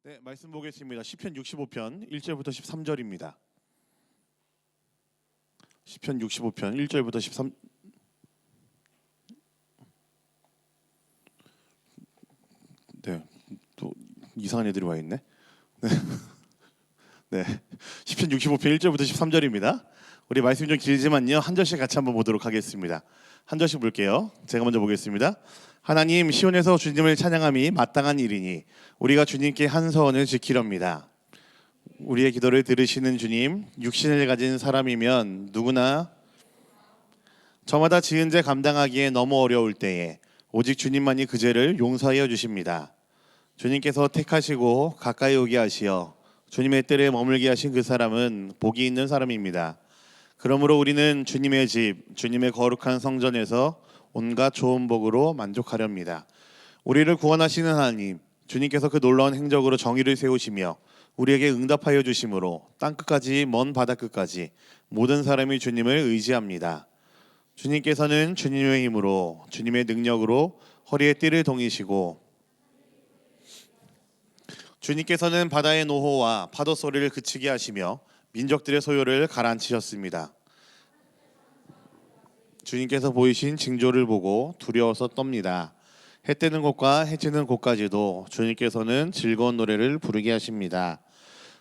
네, 말씀 보겠습니다. 시편 65편 1절부터 13절입니다. 시편 65편 1절부터 13. 네, 또 이상한 애들이 와 있네. 네. 네. 시편 65편 1절부터 13절입니다. 우리 말씀 좀 길지만요. 한 절씩 같이 한번 보도록 하겠습니다. 한 절씩 볼게요. 제가 먼저 보겠습니다. 하나님, 시온에서 주님을 찬양함이 마땅한 일이니 우리가 주님께 한 서원을 지키렵니다. 우리의 기도를 들으시는 주님, 육신을 가진 사람이면 누구나 저마다 지은 죄 감당하기에 너무 어려울 때에 오직 주님만이 그 죄를 용서하여 주십니다. 주님께서 택하시고 가까이 오게 하시어 주님의 뜰에 머물게 하신 그 사람은 복이 있는 사람입니다. 그러므로 우리는 주님의 집, 주님의 거룩한 성전에서 온갖 좋은 복으로 만족하렵니다. 우리를 구원하시는 하나님, 주님께서 그 놀라운 행적으로 정의를 세우시며 우리에게 응답하여 주심으로 땅끝까지 먼 바다끝까지 모든 사람이 주님을 의지합니다. 주님께서는 주님의 힘으로 주님의 능력으로 허리에 띠를 동이시고 주님께서는 바다의 노호와 파도 소리를 그치게 하시며 민족들의 소요를 가라앉히셨습니다. 주님께서 보이신 징조를 보고 두려워서 떱니다. 해 뜨는 곳과 해 지는 곳까지도 주님께서는 즐거운 노래를 부르게 하십니다.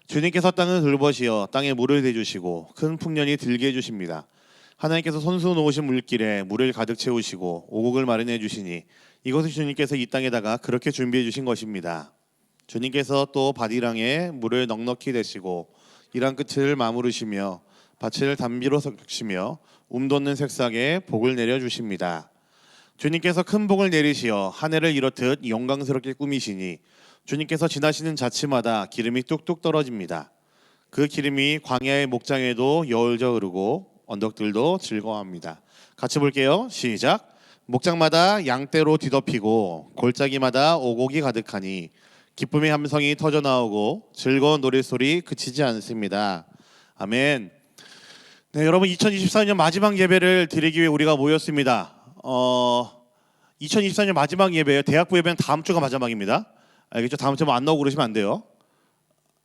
주님께서 땅을 돌보시어 땅에 물을 대주시고 큰 풍년이 들게 해주십니다. 하나님께서 손수 놓으신 물길에 물을 가득 채우시고 오곡을 마련해 주시니 이것을 주님께서 이 땅에다가 그렇게 준비해 주신 것입니다. 주님께서 또 밭이랑에 물을 넉넉히 대시고 이랑 끝을 마무르시며 밭을 담비로 섞으시며 돋는 색상에 복을 내려주십니다. 주님께서 큰 복을 내리시어 한 해를 이렇듯 영광스럽게 꾸미시니 주님께서 지나시는 자치마다 기름이 뚝뚝 떨어집니다. 그 기름이 광야의 목장에도 여울져 흐르고 언덕들도 즐거워합니다. 같이 볼게요. 시작. 목장마다 양떼로 뒤덮이고 골짜기마다 오곡이 가득하니 기쁨의 함성이 터져나오고 즐거운 노랫소리 그치지 않습니다. 아멘. 네, 여러분 2024년 마지막 예배를 드리기 위해 우리가 모였습니다. 2024년 마지막 예배예요. 대학부 예배는 다음 주가 마지막입니다. 알겠죠? 다음 주에 안 나오고 그러시면 안 돼요.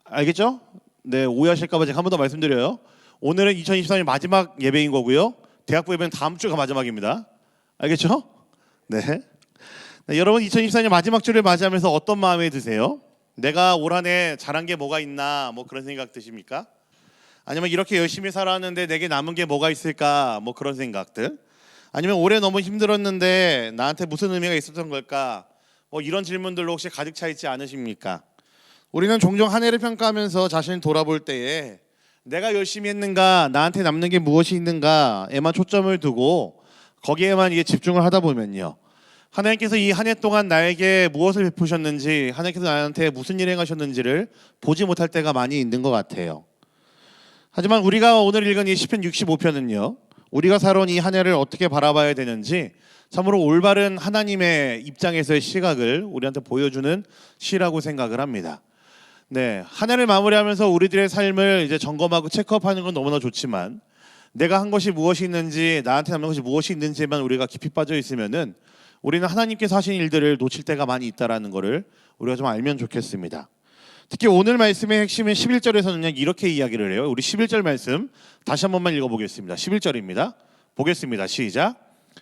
알겠죠? 네, 오해하실까 봐 제가 한 번 더 말씀드려요. 오늘은 2024년 마지막 예배인 거고요. 대학부 예배는 다음 주가 마지막입니다. 알겠죠? 네. 네, 여러분 2024년 마지막 주를 맞이하면서 어떤 마음이 드세요? 내가 올 한 해 잘한 게 뭐가 있나 뭐 그런 생각 드십니까? 아니면 이렇게 열심히 살았는데 내게 남은 게 뭐가 있을까 뭐 그런 생각들? 아니면 올해 너무 힘들었는데 나한테 무슨 의미가 있었던 걸까? 뭐 이런 질문들로 혹시 가득 차 있지 않으십니까? 우리는 종종 한 해를 평가하면서 자신을 돌아볼 때에 내가 열심히 했는가, 나한테 남는 게 무엇이 있는가에만 초점을 두고 거기에만 이게 집중을 하다 보면요, 하나님께서 이 한 해 동안 나에게 무엇을 베푸셨는지, 하나님께서 나한테 무슨 일을 행하셨는지를 보지 못할 때가 많이 있는 것 같아요. 하지만 우리가 오늘 읽은 이 시편 65편은요, 우리가 살아온 이 한 해를 어떻게 바라봐야 되는지 참으로 올바른 하나님의 입장에서의 시각을 우리한테 보여주는 시라고 생각을 합니다. 네, 한 해를 마무리하면서 우리들의 삶을 이제 점검하고 체크업하는 건 너무나 좋지만 내가 한 것이 무엇이 있는지, 나한테 남는 것이 무엇이 있는지만 우리가 깊이 빠져 있으면은 우리는 하나님께서 하신 일들을 놓칠 때가 많이 있다라는 것을 우리가 좀 알면 좋겠습니다. 특히 오늘 말씀의 핵심인 11절에서는 이렇게 이야기를 해요. 우리 11절 말씀 다시 한 번만 읽어보겠습니다. 11절입니다. 보겠습니다. 시작.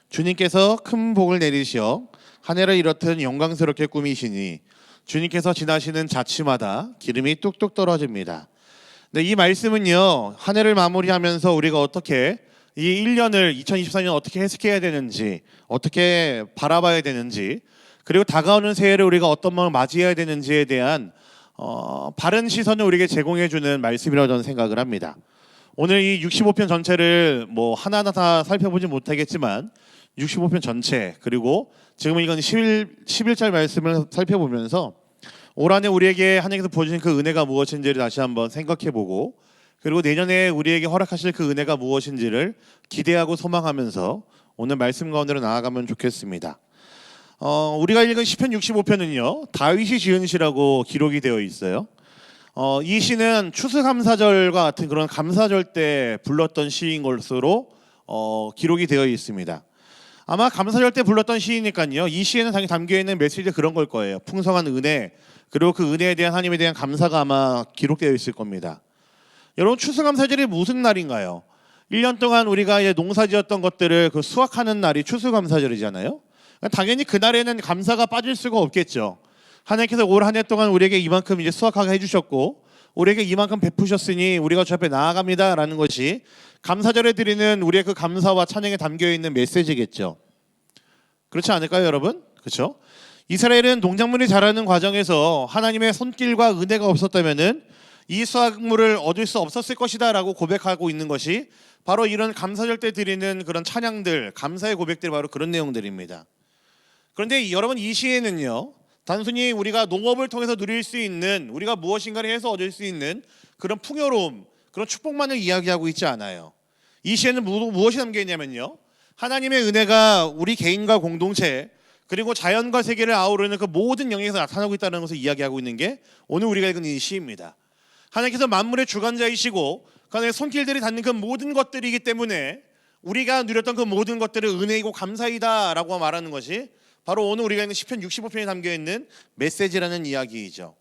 주님께서 큰 복을 내리시어 한 해를 이렇듯 영광스럽게 꾸미시니 주님께서 지나시는 자치마다 기름이 뚝뚝 떨어집니다. 네, 이 말씀은요, 한 해를 마무리하면서 우리가 어떻게 이 1년을 2024년 어떻게 해석해야 되는지, 어떻게 바라봐야 되는지, 그리고 다가오는 새해를 우리가 어떤 마음을 맞이해야 되는지에 대한 바른 시선을 우리에게 제공해주는 말씀이라고 저는 생각을 합니다. 오늘 이 65편 전체를 뭐 하나하나 다 살펴보지 못하겠지만 65편 전체, 그리고 지금 이건 11절 말씀을 살펴보면서 올 한해 우리에게 하나님께서 보여주신 그 은혜가 무엇인지를 다시 한번 생각해보고, 그리고 내년에 우리에게 허락하실 그 은혜가 무엇인지를 기대하고 소망하면서 오늘 말씀 가운데로 나아가면 좋겠습니다. 우리가 읽은 시편 65편은요 다윗이 지은 시라고 기록이 되어 있어요. 이 시는 추수감사절과 같은 그런 감사절 때 불렀던 시인 것으로 기록이 되어 있습니다. 아마 감사절 때 불렀던 시이니까요, 이 시에는 당연히 담겨있는 메시지가 그런 걸 거예요. 풍성한 은혜, 그리고 그 은혜에 대한 하나님에 대한 감사가 아마 기록되어 있을 겁니다. 여러분, 추수감사절이 무슨 날인가요? 1년 동안 우리가 이제 농사지었던 것들을 그 수확하는 날이 추수감사절이잖아요. 당연히 그날에는 감사가 빠질 수가 없겠죠. 하나님께서 올 한 해 동안 우리에게 이만큼 이제 수확하게 해주셨고 우리에게 이만큼 베푸셨으니 우리가 주 앞에 나아갑니다라는 것이 감사절에 드리는 우리의 그 감사와 찬양에 담겨 있는 메시지겠죠. 그렇지 않을까요, 여러분? 그렇죠? 이스라엘은 농작물이 자라는 과정에서 하나님의 손길과 은혜가 없었다면은 이 수확물을 얻을 수 없었을 것이다라고 고백하고 있는 것이 바로 이런 감사절 때 드리는 그런 찬양들, 감사의 고백들이 바로 그런 내용들입니다. 그런데 여러분, 이 시에는요, 단순히 우리가 농업을 통해서 누릴 수 있는, 우리가 무엇인가를 해서 얻을 수 있는 그런 풍요로움, 그런 축복만을 이야기하고 있지 않아요. 이 시에는 무엇이 담겨 있냐면요, 하나님의 은혜가 우리 개인과 공동체 그리고 자연과 세계를 아우르는 그 모든 영역에서 나타나고 있다는 것을 이야기하고 있는 게 오늘 우리가 읽은 이 시입니다. 하나님께서 만물의 주관자이시고 하나님의 손길들이 닿는 그 모든 것들이기 때문에 우리가 누렸던 그 모든 것들을 은혜이고 감사이다라고 말하는 것이 바로 오늘 우리가 읽는 시편 65편에 담겨있는 메시지라는 이야기이죠.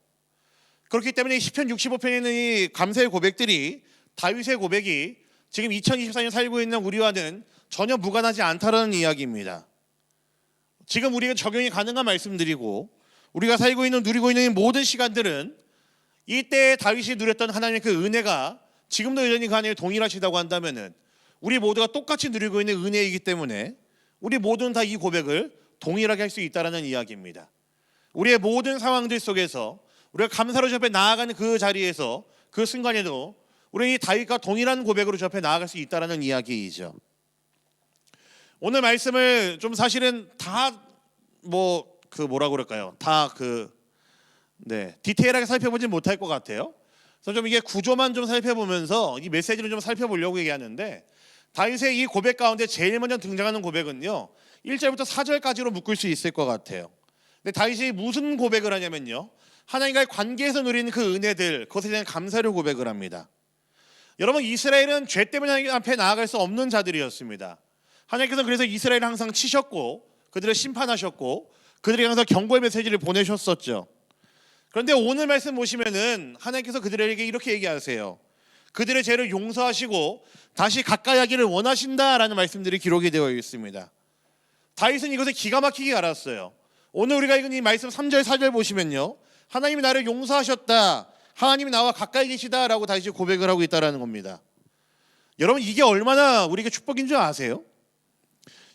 그렇기 때문에 시편 65편에 있는 이 감사의 고백들이, 다윗의 고백이 지금 2024년 살고 있는 우리와는 전혀 무관하지 않다라는 이야기입니다. 지금 우리가 적용이 가능한 말씀드리고 우리가 살고 있는, 누리고 있는 모든 시간들은 이때 다윗이 누렸던 하나님의 그 은혜가 지금도 여전히 그 하나님이 동일하시다고 한다면은 우리 모두가 똑같이 누리고 있는 은혜이기 때문에 우리 모두는 다 이 고백을 동일하게 할 수 있다는 이야기입니다. 우리의 모든 상황들 속에서 우리가 감사로 주 앞에 나아가는 그 자리에서, 그 순간에도 우리는 이 다윗과 동일한 고백으로 주 앞에 나아갈 수 있다는 이야기이죠. 오늘 말씀을 좀 사실은 다 디테일하게 살펴보진 못할 것 같아요. 그래서 좀 이게 구조만 좀 살펴보면서 이 메시지를 좀 살펴보려고 얘기하는데, 다윗의 이 고백 가운데 제일 먼저 등장하는 고백은요, 1절부터 4절까지로 묶을 수 있을 것 같아요. 근데 다윗이 무슨 고백을 하냐면요, 하나님과의 관계에서 누리는 그 은혜들, 그것에 대한 감사를 고백을 합니다. 여러분, 이스라엘은 죄 때문에 하나님 앞에 나아갈 수 없는 자들이었습니다. 하나님께서 그래서 이스라엘을 항상 치셨고 그들을 심판하셨고 그들에게 항상 경고의 메시지를 보내셨었죠. 그런데 오늘 말씀 보시면은 하나님께서 그들에게 이렇게 얘기하세요. 그들의 죄를 용서하시고 다시 가까이 하기를 원하신다라는 말씀들이 기록이 되어 있습니다. 다윗은 이것을 기가 막히게 알았어요. 오늘 우리가 읽은 이 말씀 3절 4절 보시면요, 하나님이 나를 용서하셨다, 하나님이 나와 가까이 계시다라고 다윗이 고백을 하고 있다는 겁니다. 여러분, 이게 얼마나 우리에게 축복인 줄 아세요?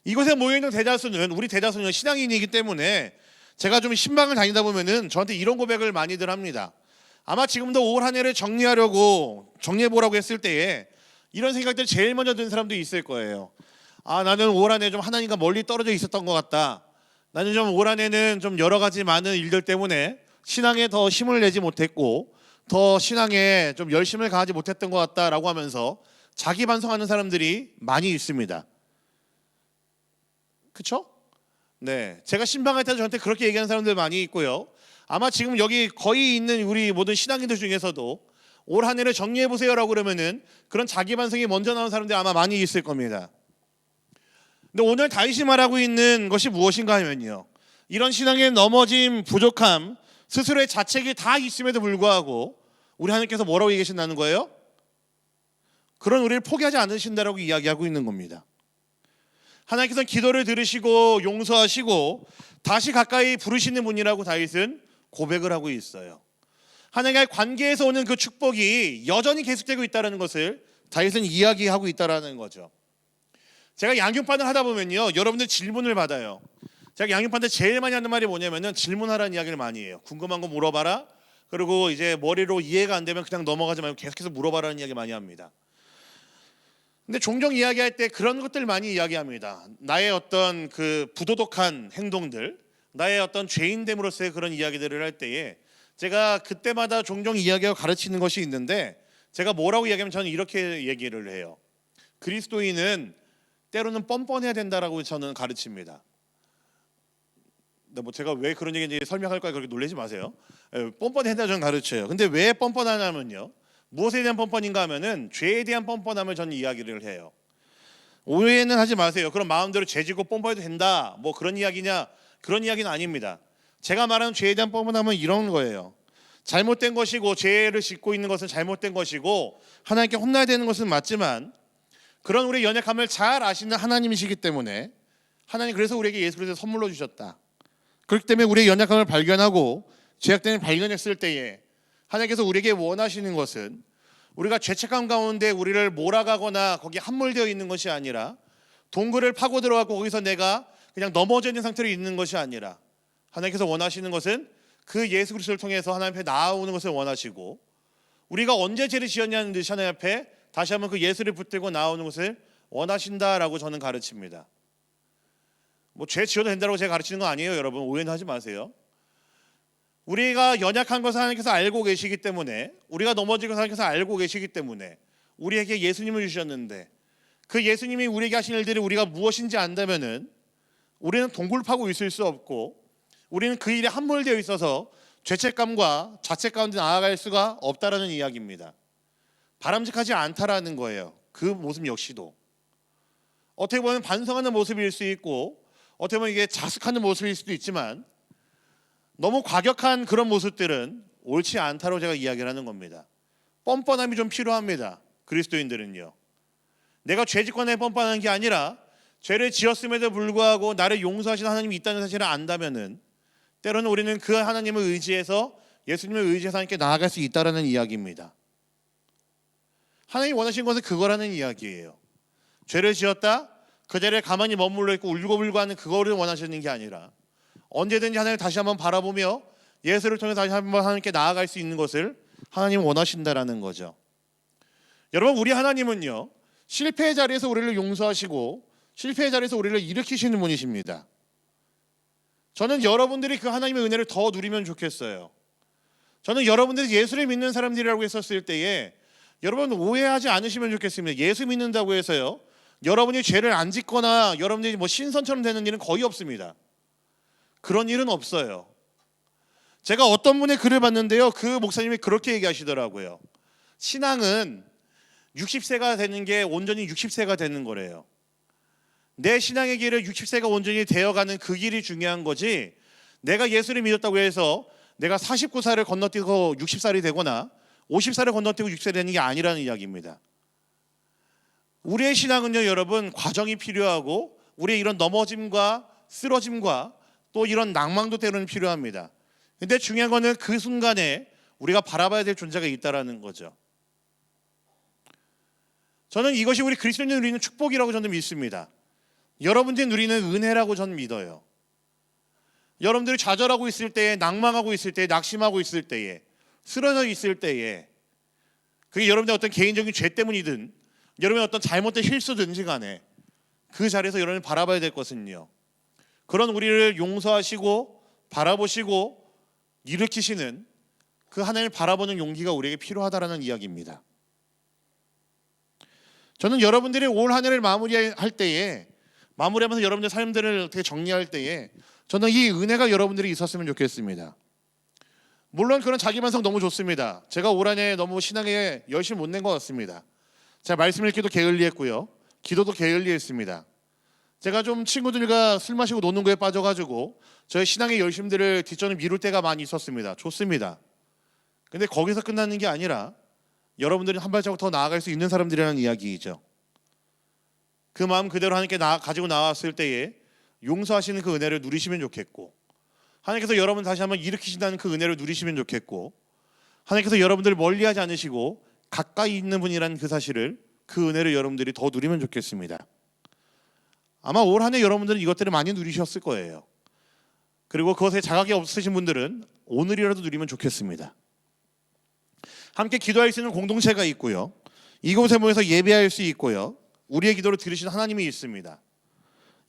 이곳에 모여있는 대다수는, 우리 대다수는 신앙인이기 때문에 제가 좀 신방을 다니다 보면은 저한테 이런 고백을 많이들 합니다. 아마 지금도 올 한 해를 정리해보라고 했을 때에 이런 생각들 제일 먼저 드는 사람도 있을 거예요. 나는 올 한 해 좀 하나님과 멀리 떨어져 있었던 것 같다. 나는 좀 올 한 해는 좀 여러 가지 많은 일들 때문에 신앙에 더 힘을 내지 못했고 더 신앙에 좀 열심을 가하지 못했던 것 같다라고 하면서 자기 반성하는 사람들이 많이 있습니다. 그렇죠? 네, 제가 신방할 때 저한테 그렇게 얘기하는 사람들 많이 있고요. 아마 지금 여기 거의 있는 우리 모든 신앙인들 중에서도 올 한 해를 정리해 보세요라고 그러면은 그런 자기 반성이 먼저 나오는 사람들이 아마 많이 있을 겁니다. 근데 오늘 다윗이 말하고 있는 것이 무엇인가 하면요, 이런 신앙의 넘어짐, 부족함, 스스로의 자책이 다 있음에도 불구하고 우리 하나님께서 뭐라고 얘기하신다는 거예요? 그런 우리를 포기하지 않으신다라고 이야기하고 있는 겁니다. 하나님께서 기도를 들으시고 용서하시고 다시 가까이 부르시는 분이라고 다윗은 고백을 하고 있어요. 하나님과의 관계에서 오는 그 축복이 여전히 계속되고 있다는 것을 다윗은 이야기하고 있다는 거죠. 제가 양육반을 하다 보면요, 여러분들 질문을 받아요. 제가 양육반 때 제일 많이 하는 말이 뭐냐면은 질문하라는 이야기를 많이 해요. 궁금한 거 물어봐라. 그리고 이제 머리로 이해가 안 되면 그냥 넘어가지 말고 계속해서 물어봐라는 이야기 많이 합니다. 근데 종종 이야기할 때 그런 것들 많이 이야기합니다. 나의 어떤 그 부도덕한 행동들, 나의 어떤 죄인됨으로서의 그런 이야기들을 할 때에 제가 그때마다 종종 이야기하고 가르치는 것이 있는데, 제가 뭐라고 이야기하면 저는 이렇게 얘기를 해요. 그리스도인은 때로는 뻔뻔해야 된다라고 저는 가르칩니다. 근데 뭐 제가 왜 그런 얘기인지 설명할 거예요. 그렇게 놀라지 마세요. 뻔뻔해야 된다 저는 가르쳐요. 근데 왜 뻔뻔하냐면요, 무엇에 대한 뻔뻔인가 하면은 죄에 대한 뻔뻔함을 저는 이야기를 해요. 오해는 하지 마세요. 그럼 마음대로 죄지고 뻔뻔해도 된다, 뭐 그런 이야기냐? 그런 이야기는 아닙니다. 제가 말하는 죄에 대한 뻔뻔함은 이런 거예요. 잘못된 것이고 죄를 짓고 있는 것은 잘못된 것이고 하나님께 혼나야 되는 것은 맞지만 그런 우리의 연약함을 잘 아시는 하나님이시기 때문에 하나님 그래서 우리에게 예수 그리스도를 선물로 주셨다. 그렇기 때문에 우리의 연약함을 발견하고 죄악됨을 발견했을 때에 하나님께서 우리에게 원하시는 것은 우리가 죄책감 가운데 우리를 몰아가거나 거기에 함몰되어 있는 것이 아니라 동굴을 파고 들어가고 거기서 내가 그냥 넘어져 있는 상태로 있는 것이 아니라 하나님께서 원하시는 것은 그 예수 그리스도를 통해서 하나님 앞에 나아오는 것을 원하시고 우리가 언제 죄를 지었냐는 듯이 하나님 앞에 다시 한번 그 예수를 붙들고 나오는 것을 원하신다라고 저는 가르칩니다. 뭐 죄 지어도 된다고 제가 가르치는 건 아니에요. 여러분 오해는 하지 마세요. 우리가 연약한 것을 하나님께서 알고 계시기 때문에 우리가 넘어진 것을 하나님께서 알고 계시기 때문에 우리에게 예수님을 주셨는데 그 예수님이 우리에게 하신 일들이 우리가 무엇인지 안다면은 우리는 동굴 파고 있을 수 없고 우리는 그 일에 함몰되어 있어서 죄책감과 자책 가운데 나아갈 수가 없다라는 이야기입니다. 바람직하지 않다라는 거예요. 그 모습 역시도 어떻게 보면 반성하는 모습일 수 있고 어떻게 보면 이게 자숙하는 모습일 수도 있지만 너무 과격한 그런 모습들은 옳지 않다고 제가 이야기를 하는 겁니다. 뻔뻔함이 좀 필요합니다. 그리스도인들은요. 내가 죄짓거나 뻔뻔한 게 아니라 죄를 지었음에도 불구하고 나를 용서하시는 하나님이 있다는 사실을 안다면은 때로는 우리는 그 하나님을 의지해서 예수님을 의지해서 하나님께 나아갈 수 있다라는 이야기입니다. 하나님이 원하시는 것은 그거라는 이야기예요. 죄를 지었다 그 자리에 가만히 머물러 있고 울고불고 하는 그거를 원하시는 게 아니라 언제든지 하나님을 다시 한번 바라보며 예수를 통해서 다시 한번 하나님께 나아갈 수 있는 것을 하나님은 원하신다라는 거죠. 여러분 우리 하나님은요 실패의 자리에서 우리를 용서하시고 실패의 자리에서 우리를 일으키시는 분이십니다. 저는 여러분들이 그 하나님의 은혜를 더 누리면 좋겠어요. 저는 여러분들이 예수를 믿는 사람들이라고 했었을 때에 여러분 오해하지 않으시면 좋겠습니다. 예수 믿는다고 해서요 여러분이 죄를 안 짓거나 여러분들이 뭐 신선처럼 되는 일은 거의 없습니다. 그런 일은 없어요. 제가 어떤 분의 글을 봤는데요 그 목사님이 그렇게 얘기하시더라고요. 신앙은 60세가 되는 게 온전히 60세가 되는 거래요. 내 신앙의 길을 60세가 온전히 되어가는 그 길이 중요한 거지 내가 예수를 믿었다고 해서 내가 49살을 건너뛰고 60살이 되거나 50살을 건너뛰고 60살이 되는 게 아니라는 이야기입니다. 우리의 신앙은요 여러분 과정이 필요하고 우리의 이런 넘어짐과 쓰러짐과 또 이런 낭망도 때로는 필요합니다. 근데 중요한 거는 그 순간에 우리가 바라봐야 될 존재가 있다라는 거죠. 저는 이것이 우리 그리스도인이 누리는 축복이라고 저는 믿습니다. 여러분들이 누리는 은혜라고 저는 믿어요. 여러분들이 좌절하고 있을 때에 낭망하고 있을 때에 낙심하고 있을 때에 쓰러져 있을 때에 그게 여러분들의 어떤 개인적인 죄 때문이든 여러분의 어떤 잘못된 실수든지 간에 그 자리에서 여러분이 바라봐야 될 것은요 그런 우리를 용서하시고 바라보시고 일으키시는 그 하나님을 바라보는 용기가 우리에게 필요하다라는 이야기입니다. 저는 여러분들이 올 한 해를 마무리할 때에 마무리하면서 여러분들의 삶들을 어떻게 정리할 때에 저는 이 은혜가 여러분들이 있었으면 좋겠습니다. 물론 그런 자기 반성 너무 좋습니다. 제가 올 한 해 너무 신앙에 열심히 못 낸 것 같습니다. 제가 말씀 읽기도 게을리했고요. 기도도 게을리했습니다. 제가 좀 친구들과 술 마시고 노는 거에 빠져가지고 저의 신앙의 열심들을 뒷전을 미룰 때가 많이 있었습니다. 좋습니다. 근데 거기서 끝나는 게 아니라 여러분들이 한 발자국 더 나아갈 수 있는 사람들이라는 이야기이죠. 그 마음 그대로 하나님께 가지고 나왔을 때에 용서하시는 그 은혜를 누리시면 좋겠고 하나님께서 여러분 다시 한번 일으키신다는 그 은혜를 누리시면 좋겠고 하나님께서 여러분들을 멀리하지 않으시고 가까이 있는 분이라는 그 사실을 그 은혜를 여러분들이 더 누리면 좋겠습니다. 아마 올 한 해 여러분들은 이것들을 많이 누리셨을 거예요. 그리고 그것에 자각이 없으신 분들은 오늘이라도 누리면 좋겠습니다. 함께 기도할 수 있는 공동체가 있고요. 이곳에 모여서 예배할 수 있고요. 우리의 기도를 들으시는 하나님이 있습니다.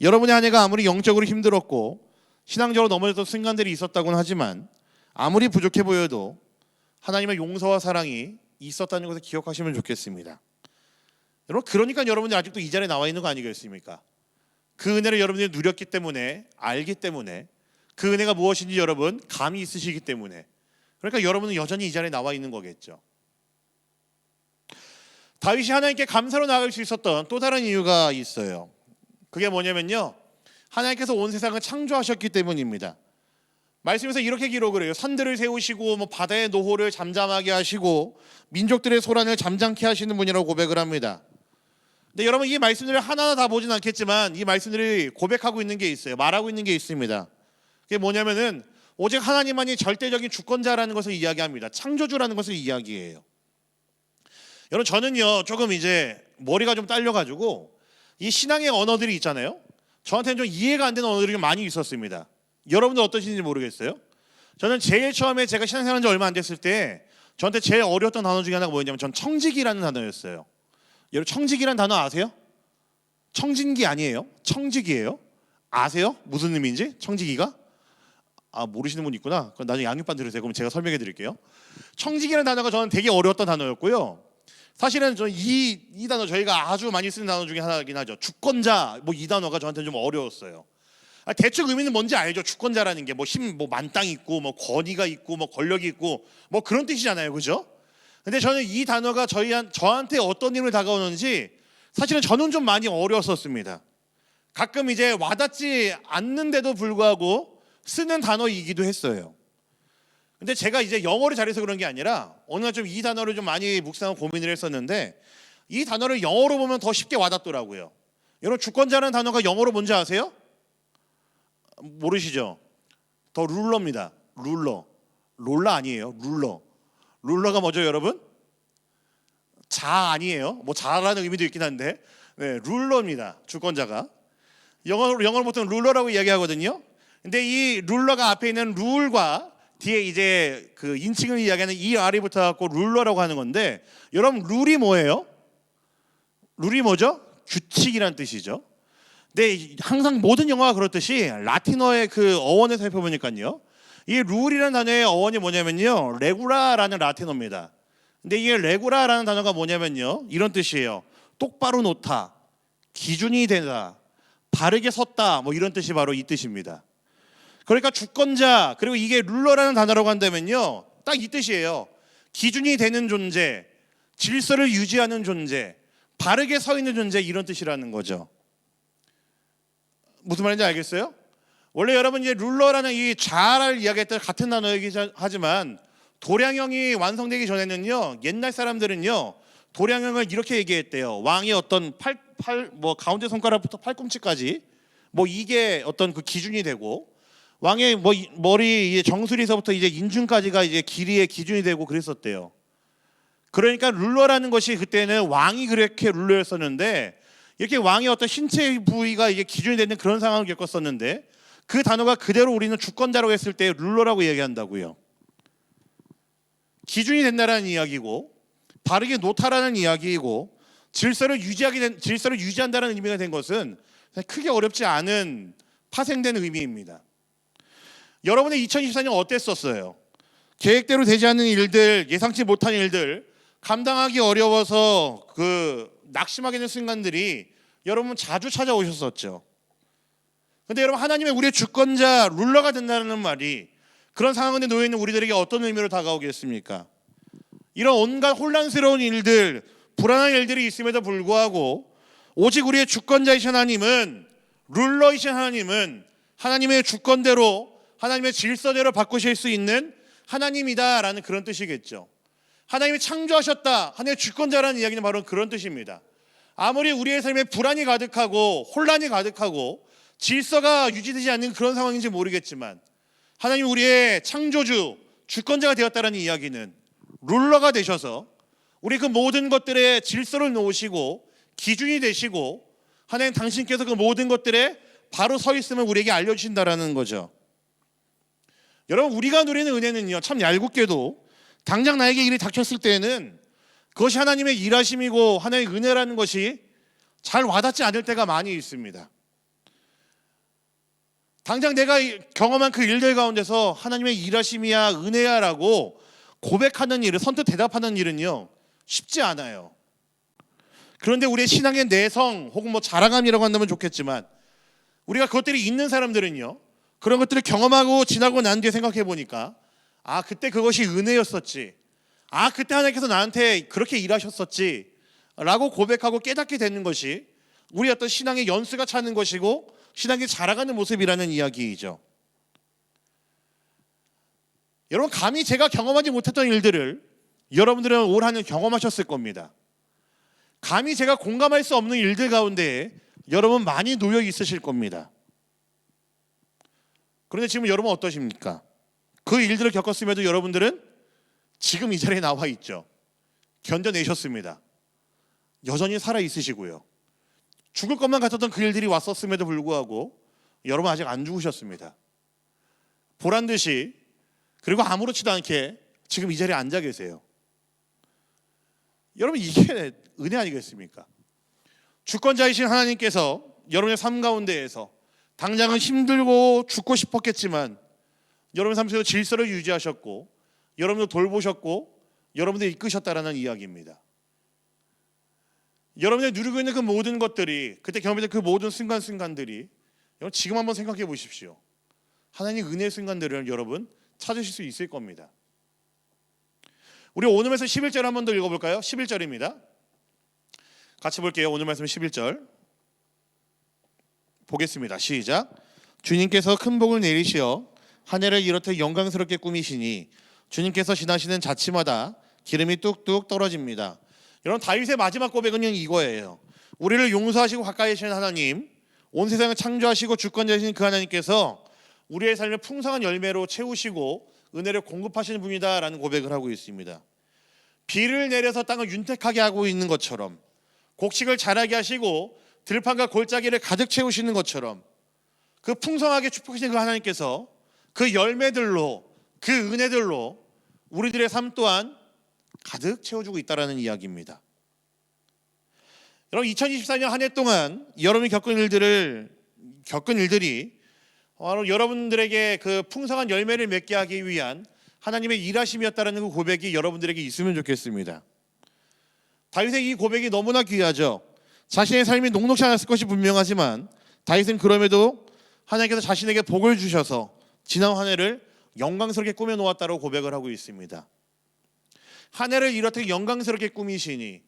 여러분의 한 해가 아무리 영적으로 힘들었고 신앙적으로 넘어졌던 순간들이 있었다고는 하지만 아무리 부족해 보여도 하나님의 용서와 사랑이 있었다는 것을 기억하시면 좋겠습니다. 여러분 그러니까 여러분이 아직도 이 자리에 나와 있는 거 아니겠습니까? 그 은혜를 여러분들이 누렸기 때문에 알기 때문에 그 은혜가 무엇인지 여러분 감이 있으시기 때문에 그러니까 여러분은 여전히 이 자리에 나와 있는 거겠죠. 다윗이 하나님께 감사로 나아갈 수 있었던 또 다른 이유가 있어요. 그게 뭐냐면요 하나님께서 온 세상을 창조하셨기 때문입니다. 말씀에서 이렇게 기록을 해요. 산들을 세우시고 뭐 바다의 노호를 잠잠하게 하시고 민족들의 소란을 잠잠케 하시는 분이라고 고백을 합니다. 근데 여러분, 이 말씀들을 하나하나 다 보진 않겠지만 이 말씀들이 고백하고 있는 게 있어요. 말하고 있는 게 있습니다. 그게 뭐냐면은 오직 하나님만이 절대적인 주권자라는 것을 이야기합니다. 창조주라는 것을 이야기해요. 여러분, 저는요 조금 이제 머리가 좀 딸려가지고 이 신앙의 언어들이 있잖아요. 저한테는 좀 이해가 안 되는 언어들이 많이 있었습니다. 여러분들 어떠신지 모르겠어요. 저는 제일 처음에 제가 신앙생활한 지 얼마 안 됐을 때 저한테 제일 어려웠던 단어 중에 하나가 뭐였냐면 전 청지기라는 단어였어요. 여러분, 청지기라는 단어 아세요? 청진기 아니에요. 청지기예요. 아세요? 무슨 의미인지? 청지기가? 아, 모르시는 분 있구나. 그럼 나중에 양육반 들으세요. 그럼 제가 설명해 드릴게요. 청지기라는 단어가 저는 되게 어려웠던 단어였고요. 사실은 저는 이 단어, 저희가 아주 많이 쓰는 단어 중에 하나이긴 하죠. 주권자, 뭐 이 단어가 저한테는 좀 어려웠어요. 대충 의미는 뭔지 알죠. 주권자라는 게 뭐 힘, 뭐 만땅 있고, 뭐 권위가 있고, 뭐 권력이 있고, 뭐 그런 뜻이잖아요, 그죠? 근데 저는 이 단어가 저한테 어떤 의미로 다가오는지 사실은 저는 좀 많이 어려웠었습니다. 가끔 이제 와닿지 않는데도 불구하고 쓰는 단어이기도 했어요. 근데 제가 이제 영어를 잘해서 그런 게 아니라 어느 날 좀 이 단어를 좀 많이 묵상하고 고민을 했었는데 이 단어를 영어로 보면 더 쉽게 와닿더라고요. 여러분, 주권자라는 단어가 영어로 뭔지 아세요? 모르시죠? 더 룰러입니다. 롤러 아니에요. 룰러가 뭐죠, 여러분? 자 아니에요. 뭐 자라는 의미도 있긴 한데, 네, 룰러입니다. 주권자가. 영어로 보통 룰러라고 이야기하거든요. 근데 이 룰러가 앞에 있는 룰과 뒤에 이제 그 인칭을 이야기하는 이 R이 붙어갖고 룰러라고 하는 건데, 여러분, 룰이 뭐예요? 룰이 뭐죠? 규칙이란 뜻이죠. 근데 항상 모든 영어가 그렇듯이 라틴어의 그 어원을 살펴보니까요, 이 룰이라는 단어의 어원이 뭐냐면요, 레구라라는 라틴어입니다. 근데 이 레구라라는 단어가 뭐냐면요, 이런 뜻이에요. 똑바로 놓다, 기준이 되다, 바르게 섰다, 뭐 이런 뜻이 바로 이 뜻입니다. 그러니까 주권자, 그리고 이게 룰러라는 단어라고 한다면요, 딱 이 뜻이에요. 기준이 되는 존재, 질서를 유지하는 존재, 바르게 서 있는 존재, 이런 뜻이라는 거죠. 무슨 말인지 알겠어요? 원래 여러분, 이제 룰러라는 이 자아를 이야기했던 같은 단어이긴 하지만 도량형이 완성되기 전에는요, 옛날 사람들은요 도량형을 이렇게 얘기했대요. 왕의 어떤 뭐 가운데 손가락부터 팔꿈치까지 뭐 이게 어떤 그 기준이 되고, 왕의 뭐 머리 정수리에서부터 이제 인중까지가 이제 길이의 기준이 되고 그랬었대요. 그러니까 룰러라는 것이 그때는 왕이 그렇게 룰러였었는데, 이렇게 왕의 어떤 신체 부위가 이게 기준이 되는 그런 상황을 겪었었는데, 그 단어가 그대로 우리는 주권자라고 했을 때 룰러라고 얘기한다고요. 기준이 된다라는 이야기고, 바르게 놓다라는 이야기이고, 질서를 유지한다라는 의미가 된 것은 크게 어렵지 않은 파생된 의미입니다. 여러분의 2024년 어땠었어요? 계획대로 되지 않는 일들, 예상치 못한 일들, 감당하기 어려워서 그 낙심하게 되는 순간들이 여러분 자주 찾아오셨었죠. 근데 여러분, 하나님의 우리의 주권자, 룰러가 된다는 말이 그런 상황에 놓여 있는 우리들에게 어떤 의미로 다가오겠습니까? 이런 온갖 혼란스러운 일들, 불안한 일들이 있음에도 불구하고 오직 우리의 주권자이신 하나님은, 룰러이신 하나님은 하나님의 주권대로, 하나님의 질서대로 바꾸실 수 있는 하나님이다라는 그런 뜻이겠죠. 하나님이 창조하셨다, 하나님의 주권자라는 이야기는 바로 그런 뜻입니다. 아무리 우리의 삶에 불안이 가득하고 혼란이 가득하고 질서가 유지되지 않는 그런 상황인지 모르겠지만, 하나님 우리의 창조주, 주권자가 되었다는 이야기는 룰러가 되셔서 우리 그 모든 것들의 질서를 놓으시고 기준이 되시고, 하나님 당신께서 그 모든 것들에 바로 서 있음을 우리에게 알려주신다라는 거죠. 여러분, 우리가 누리는 은혜는요, 참 얄궂게도 당장 나에게 일이 닥쳤을 때에는 그것이 하나님의 일하심이고 하나님의 은혜라는 것이 잘 와닿지 않을 때가 많이 있습니다. 당장 내가 경험한 그 일들 가운데서 하나님의 일하심이야, 은혜야 라고 고백하는 일을, 선뜻 대답하는 일은요 쉽지 않아요. 그런데 우리의 신앙의 내성 혹은 뭐 자랑함이라고 한다면 좋겠지만, 우리가 그것들이 있는 사람들은요, 그런 것들을 경험하고 지나고 난 뒤에 생각해 보니까, 아, 그때 그것이 은혜였었지, 아, 그때 하나님께서 나한테 그렇게 일하셨었지 라고 고백하고 깨닫게 되는 것이 우리 어떤 신앙의 연수가 차는 것이고 신앙이 자라가는 모습이라는 이야기이죠. 여러분 감히 제가 경험하지 못했던 일들을 여러분들은 올 한 해 경험하셨을 겁니다. 감히 제가 공감할 수 없는 일들 가운데 여러분 많이 놓여 있으실 겁니다. 그런데 지금 여러분 어떠십니까? 그 일들을 겪었음에도 여러분들은 지금 이 자리에 나와 있죠. 견뎌내셨습니다. 여전히 살아 있으시고요. 죽을 것만 같았던 그 일들이 왔었음에도 불구하고 여러분 아직 안 죽으셨습니다. 보란 듯이 그리고 아무렇지도 않게 지금 이 자리에 앉아 계세요. 여러분 이게 은혜 아니겠습니까? 주권자이신 하나님께서 여러분의 삶 가운데에서 당장은 힘들고 죽고 싶었겠지만 여러분의 삶 속에서 질서를 유지하셨고 여러분을 돌보셨고 여러분을 이끄셨다라는 이야기입니다. 여러분이 누리고 있는 그 모든 것들이 그때 경험했던 그 모든 순간순간들이 여러분 지금 한번 생각해 보십시오. 하나님 은혜의 순간들을 여러분 찾으실 수 있을 겁니다. 우리 오늘 말씀 11절 한 번 더 읽어볼까요? 11절입니다. 같이 볼게요. 오늘 말씀 11절 보겠습니다. 시작. 주님께서 큰 복을 내리시어 한 해를 이렇게 영광스럽게 꾸미시니 주님께서 지나시는 자치마다 기름이 뚝뚝 떨어집니다. 여러분 다윗의 마지막 고백은 이거예요. 우리를 용서하시고 가까이 하시는 하나님, 온 세상을 창조하시고 주권자이신 그 하나님께서 우리의 삶을 풍성한 열매로 채우시고 은혜를 공급하시는 분이다라는 고백을 하고 있습니다. 비를 내려서 땅을 윤택하게 하고 있는 것처럼 곡식을 자라게 하시고 들판과 골짜기를 가득 채우시는 것처럼 그 풍성하게 축복하시는 그 하나님께서 그 열매들로 그 은혜들로 우리들의 삶 또한 가득 채워주고 있다는 이야기입니다. 여러분 2024년 한 해 동안 여러분이 겪은 일들이 바로 여러분들에게 그 풍성한 열매를 맺게 하기 위한 하나님의 일하심이었다는 그 고백이 여러분들에게 있으면 좋겠습니다. 다윗의 이 고백이 너무나 귀하죠. 자신의 삶이 녹록지 않았을 것이 분명하지만 다윗은 그럼에도 하나님께서 자신에게 복을 주셔서 지난 한 해를 영광스럽게 꾸며놓았다고 고백을 하고 있습니다. 한 해를 이렇게 영광스럽게 꾸미시니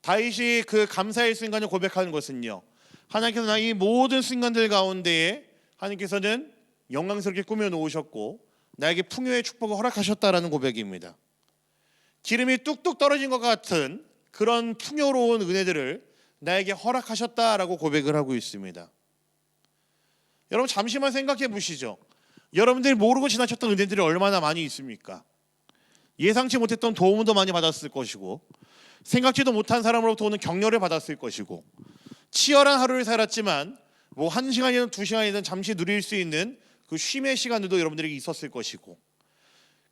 다윗이 그 감사의 순간을 고백하는 것은요, 하나님께서 나 이 모든 순간들 가운데에 하나님께서는 영광스럽게 꾸며놓으셨고 나에게 풍요의 축복을 허락하셨다라는 고백입니다. 기름이 뚝뚝 떨어진 것 같은 그런 풍요로운 은혜들을 나에게 허락하셨다라고 고백을 하고 있습니다. 여러분 잠시만 생각해 보시죠. 여러분들이 모르고 지나쳤던 은혜들이 얼마나 많이 있습니까? 예상치 못했던 도움도 많이 받았을 것이고 생각지도 못한 사람으로부터 오는 격려를 받았을 것이고 치열한 하루를 살았지만 뭐 1시간이든 2시간이든 잠시 누릴 수 있는 그 쉼의 시간들도 여러분들에게 있었을 것이고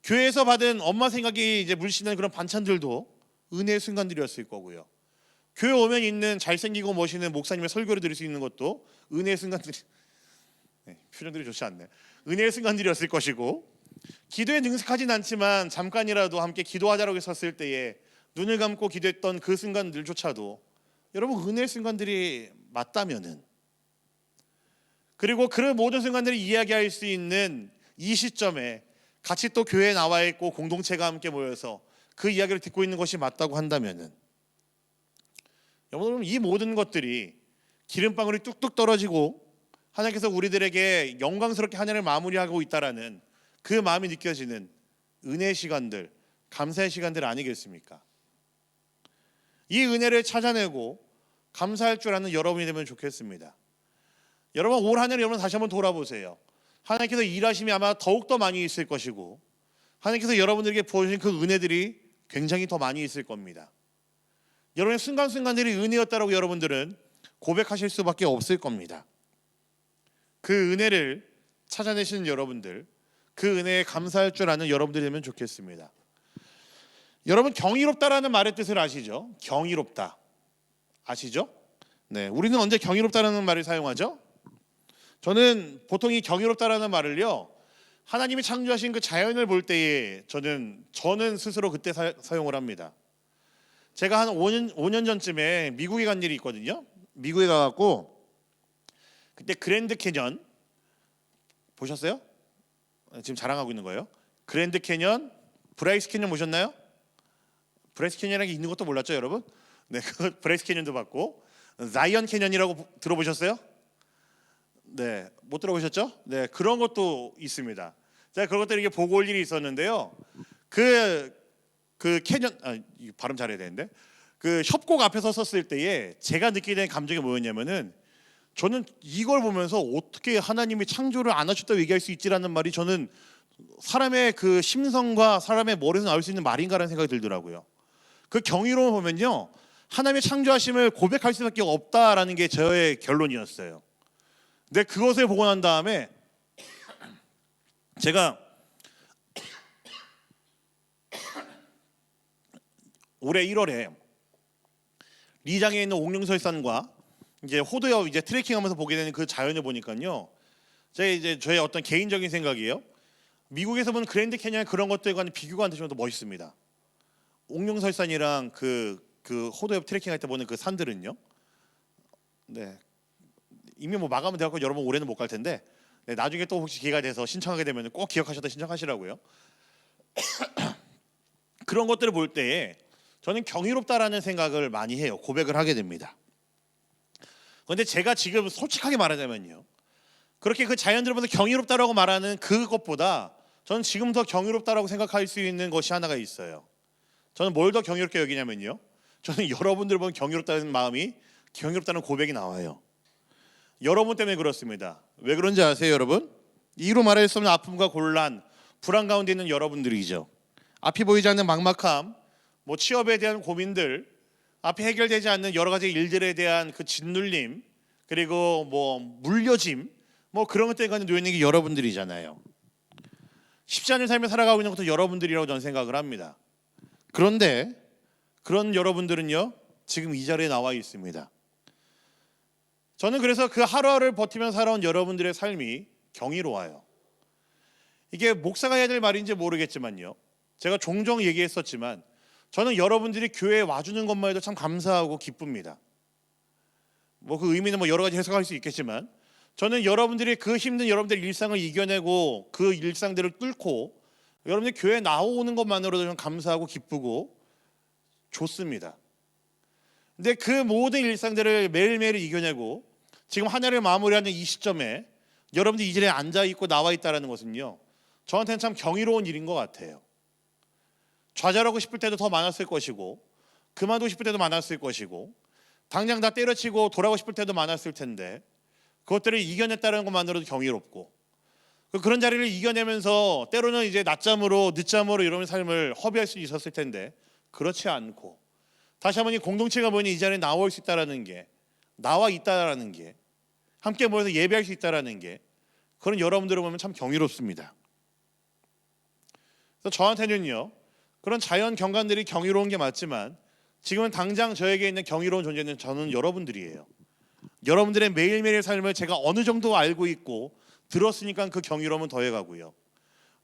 교회에서 받은 엄마 생각이 이제 물씬한 그런 반찬들도 은혜의 순간들이었을 거고요. 교회 오면 있는 잘생기고 멋있는 목사님의 설교를 들을 수 있는 것도 은혜의 순간들이 표정들이 좋지 않네. 은혜의 순간들이었을 것이고 기도에 능숙하진 않지만 잠깐이라도 함께 기도하자라고 섰을 때에 눈을 감고 기도했던 그 순간들조차도 여러분 은혜의 순간들이 맞다면은 그리고 그 모든 순간들을 이야기할 수 있는 이 시점에 같이 또 교회에 나와 있고 공동체가 함께 모여서 그 이야기를 듣고 있는 것이 맞다고 한다면은 여러분 이 모든 것들이 기름방울이 뚝뚝 떨어지고 하나님께서 우리들에게 영광스럽게 한 해를 마무리하고 있다라는 그 마음이 느껴지는 은혜의 시간들, 감사의 시간들 아니겠습니까? 이 은혜를 찾아내고 감사할 줄 아는 여러분이 되면 좋겠습니다. 여러분 올 한 해를 여러분 다시 한번 돌아보세요. 하나님께서 일하심이 아마 더욱더 많이 있을 것이고 하나님께서 여러분들에게 부어주신 그 은혜들이 굉장히 더 많이 있을 겁니다. 여러분의 순간순간들이 은혜였다라고 여러분들은 고백하실 수밖에 없을 겁니다. 그 은혜를 찾아내시는 여러분들, 그 은혜에 감사할 줄 아는 여러분들이 되면 좋겠습니다. 여러분 경이롭다라는 말의 뜻을 아시죠? 경이롭다 아시죠? 네, 우리는 언제 경이롭다라는 말을 사용하죠? 저는 보통 이 경이롭다라는 말을요 하나님이 창조하신 그 자연을 볼 때에 저는 스스로 그때 사용을 합니다. 제가 한 5년 전쯤에 미국에 간 일이 있거든요. 미국에 가갖고 그때 그랜드 캐년 보셨어요? 지금 자랑하고 있는 거예요. 그랜드 캐년, 브라이스 캐년 보셨나요? 브라이스 캐년이라는 게 있는 것도 몰랐죠, 여러분? 네, 그 브라이스 캐년도 봤고 자이언 캐년이라고 들어보셨어요? 네, 못 들어보셨죠? 네, 그런 것도 있습니다. 제가 그런 것들 이렇게 보고 올 일이 있었는데요. 그 캐년 발음 잘해야 되는데 그 협곡 앞에서 섰을 때에 제가 느끼게 된 감정이 뭐였냐면은 저는 이걸 보면서 어떻게 하나님이 창조를 안 하셨다고 얘기할 수 있지라는 말이 저는 사람의 그 심성과 사람의 머리에서 나올 수 있는 말인가라는 생각이 들더라고요. 그 경이로움을 보면요, 하나님의 창조하심을 고백할 수밖에 없다라는 게 저의 결론이었어요. 근데 그것을 보고 난 다음에 제가 올해 1월에 리장에 있는 옥룡설산과 이제 호도엽 이제 트레킹하면서 보게 되는 그 자연을 보니까요, 저의 어떤 개인적인 생각이에요. 미국에서 보는 그랜드 캐니언 그런 것들과는 비교가 안 되지만 더 멋있습니다. 옥룡설산이랑 그 호도엽 트레킹할 때 보는 그 산들은요. 네, 이미 뭐 마감은 되었고 여러분 올해는 못 갈 텐데 나중에 또 혹시 기회가 돼서 신청하게 되면 꼭 기억하셔서 신청하시라고요. 그런 것들을 볼 때에 저는 경이롭다라는 생각을 많이 해요. 고백을 하게 됩니다. 그런데 제가 지금 솔직하게 말하자면요, 그렇게 그 자연들을 보면서 경이롭다라고 말하는 그것보다 저는 지금 더 경이롭다라고 생각할 수 있는 것이 하나가 있어요. 저는 뭘 더 경이롭게 여기냐면요, 저는 여러분들 보면 경이롭다는 마음이, 경이롭다는 고백이 나와요. 여러분 때문에 그렇습니다. 왜 그런지 아세요, 여러분? 이로 말할 수 없는 아픔과 곤란, 불안 가운데 있는 여러분들이죠. 앞이 보이지 않는 막막함, 뭐 취업에 대한 고민들, 앞에 해결되지 않는 여러 가지 일들에 대한 그 짓눌림, 그리고 뭐 물려짐, 뭐 그런 것 때문에 놓여 있는 게 여러분들이잖아요. 쉽지 않은 삶을 살아가고 있는 것도 여러분들이라고 저는 생각을 합니다. 그런데 그런 여러분들은요, 지금 이 자리에 나와 있습니다. 저는 그래서 그 하루하루를 버티면서 살아온 여러분들의 삶이 경이로워요. 이게 목사가 해야 될 말인지 모르겠지만요, 제가 종종 얘기했었지만 저는 여러분들이 교회에 와주는 것만 해도 참 감사하고 기쁩니다. 뭐 그 의미는 뭐 여러 가지 해석할 수 있겠지만 저는 여러분들이 그 힘든 여러분들의 일상을 이겨내고 그 일상들을 뚫고 여러분들이 교회에 나오는 것만으로도 좀 감사하고 기쁘고 좋습니다. 근데 그 모든 일상들을 매일매일 이겨내고 지금 한 해를 마무리하는 이 시점에 여러분들이 이 자리에 앉아있고 나와 있다는 것은요, 저한테는 참 경이로운 일인 것 같아요. 좌절하고 싶을 때도 더 많았을 것이고, 그만두고 싶을 때도 많았을 것이고, 당장 다 때려치고 돌아가고 싶을 때도 많았을 텐데 그것들을 이겨냈다는 것만으로도 경이롭고, 그런 자리를 이겨내면서 때로는 이제 낮잠으로 늦잠으로 이런 삶을 허비할 수 있었을 텐데 그렇지 않고 다시 한번 이 공동체가 모이는 이 자리에 나올 수 있다라는 게, 나와 있다라는 게, 함께 모여서 예배할 수 있다라는 게, 그런 여러분들을 보면 참 경이롭습니다. 그래서 저한테는요, 그런 자연 경관들이 경이로운 게 맞지만 지금은 당장 저에게 있는 경이로운 존재는 저는 여러분들이에요. 여러분들의 매일매일 삶을 제가 어느 정도 알고 있고 들었으니까 그 경이로움은 더해가고요,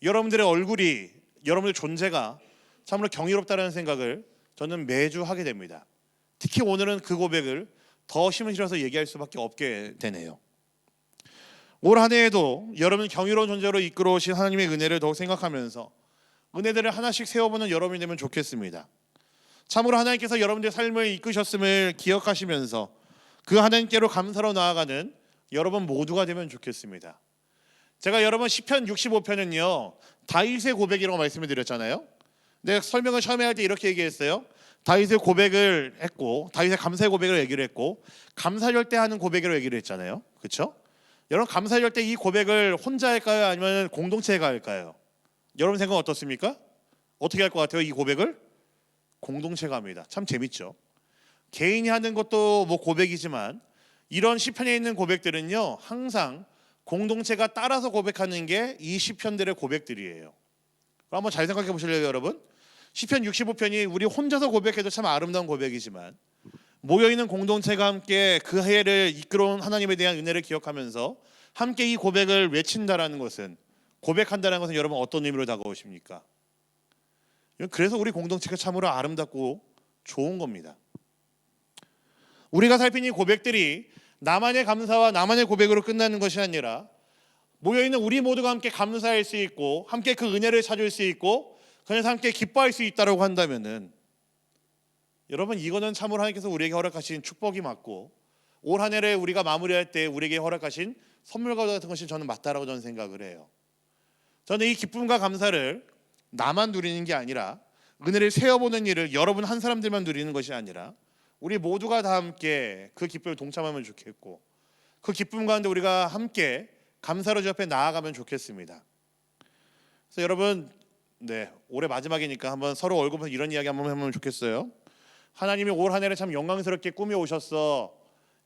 여러분들의 얼굴이, 여러분들의 존재가 참으로 경이롭다는 생각을 저는 매주 하게 됩니다. 특히 오늘은 그 고백을 더 힘을 실어서 얘기할 수밖에 없게 되네요. 올 한 해에도 여러분 경이로운 존재로 이끌어 오신 하나님의 은혜를 더욱 생각하면서 은혜들을 하나씩 세워보는 여러분이 되면 좋겠습니다. 참으로 하나님께서 여러분들의 삶을 이끄셨음을 기억하시면서 그 하나님께로 감사로 나아가는 여러분 모두가 되면 좋겠습니다. 제가 여러분 시편 65편은요 다윗의 고백이라고 말씀을 드렸잖아요. 근데 설명을 처음에 할 때 이렇게 얘기했어요. 다윗의 고백을 했고, 다윗의 감사의 고백을 얘기를 했고, 감사절 때 하는 고백이라고 얘기를 했잖아요. 그렇죠? 여러분 감사절 때 이 고백을 혼자 할까요? 아니면 공동체가 할까요? 여러분 생각은 어떻습니까? 어떻게 할 것 같아요? 이 고백을 공동체가 합니다. 참 재밌죠? 개인이 하는 것도 뭐 고백이지만 이런 시편에 있는 고백들은요 항상 공동체가 따라서 고백하는 게 이 시편들의 고백들이에요. 한번 잘 생각해 보실래요, 여러분? 시편 65편이 우리 혼자서 고백해도 참 아름다운 고백이지만 모여있는 공동체가 함께 그 해를 이끌어온 하나님에 대한 은혜를 기억하면서 함께 이 고백을 외친다라는 것은, 고백한다는 것은 여러분 어떤 의미로 다가오십니까? 그래서 우리 공동체가 참으로 아름답고 좋은 겁니다. 우리가 살핀 이 고백들이 나만의 감사와 나만의 고백으로 끝나는 것이 아니라 모여있는 우리 모두가 함께 감사할 수 있고 함께 그 은혜를 찾을 수 있고 그래서 함께 기뻐할 수 있다고 한다면은 여러분 이거는 참으로 하나님께서 우리에게 허락하신 축복이 맞고 올 한 해를 우리가 마무리할 때 우리에게 허락하신 선물과 같은 것이 저는 맞다라고 저는 생각을 해요. 저는 이 기쁨과 감사를 나만 누리는 게 아니라 은혜를 세어보는 일을 여러분 한 사람들만 누리는 것이 아니라 우리 모두가 다 함께 그 기쁨을 동참하면 좋겠고 그 기쁨 가운데 우리가 함께 감사로 주 앞에 나아가면 좋겠습니다. 그래서 여러분 올해 마지막이니까 한번 서로 얼굴 보면서 이런 이야기 한번 해보면 좋겠어요. 하나님이 올 한 해를 참 영광스럽게 꾸며 오셨어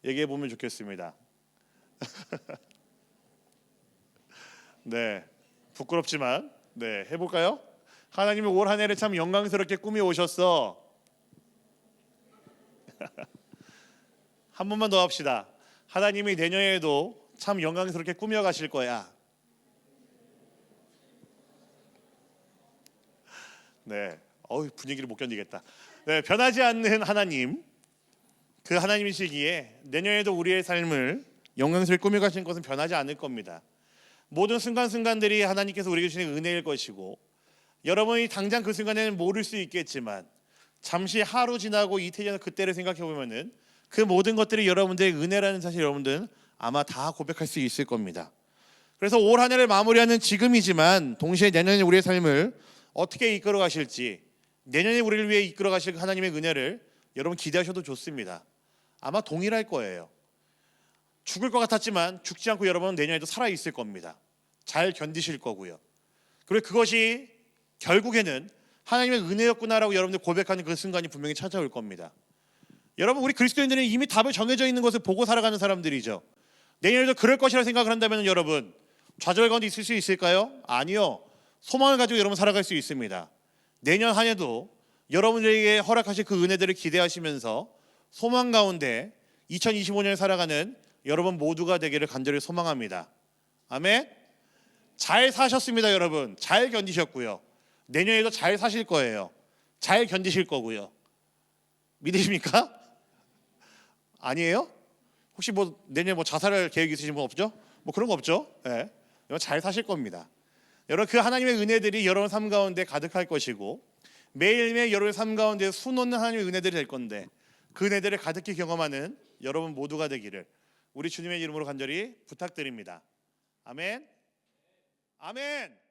얘기해 보면 좋겠습니다. 네, 부끄럽지만 해볼까요? 하나님이 올 한 해를 참 영광스럽게 꾸며 오셨어. 한 번만 더 합시다. 하나님이 내년에도 참 영광스럽게 꾸며 가실 거야. 분위기를 못 견디겠다. 변하지 않는 하나님, 그 하나님이시기에 내년에도 우리의 삶을 영광스럽게 꾸며 가시는 것은 변하지 않을 겁니다. 모든 순간순간들이 하나님께서 우리에게 주시는 은혜일 것이고 여러분이 당장 그 순간에는 모를 수 있겠지만 잠시 하루 지나고 이틀 지나서 그때를 생각해 보면은 그 모든 것들이 여러분들의 은혜라는 사실 여러분들은 아마 다 고백할 수 있을 겁니다. 그래서 올 한 해를 마무리하는 지금이지만 동시에 내년에 우리의 삶을 어떻게 이끌어 가실지 내년에 우리를 위해 이끌어 가실 하나님의 은혜를 여러분 기대하셔도 좋습니다. 아마 동일할 거예요. 죽을 것 같았지만 죽지 않고 여러분은 내년에도 살아 있을 겁니다. 잘 견디실 거고요. 그리고 그것이 결국에는 하나님의 은혜였구나라고 여러분들 고백하는 그 순간이 분명히 찾아올 겁니다. 여러분 우리 그리스도인들은 이미 답을 정해져 있는 것을 보고 살아가는 사람들이죠. 내년에도 그럴 것이라 생각을 한다면 여러분 좌절 가운데 있을 수 있을까요? 아니요. 소망을 가지고 여러분 살아갈 수 있습니다. 내년 한 해도 여러분들에게 허락하실 그 은혜들을 기대하시면서 소망 가운데 2025년을 살아가는 여러분 모두가 되기를 간절히 소망합니다. 아멘. 잘 사셨습니다. 여러분 잘 견디셨고요. 내년에도 잘 사실 거예요. 잘 견디실 거고요. 믿으십니까? 아니에요? 혹시 내년에 자살할 계획 있으신 분 없죠? 그런 거 없죠? 네. 잘 사실 겁니다. 여러분 그 하나님의 은혜들이 여러분 삶 가운데 가득할 것이고 매일매일 여러분 삶 가운데 수놓는 하나님의 은혜들이 될 건데 그 은혜들을 가득히 경험하는 여러분 모두가 되기를 우리 주님의 이름으로 간절히 부탁드립니다. 아멘. 아멘.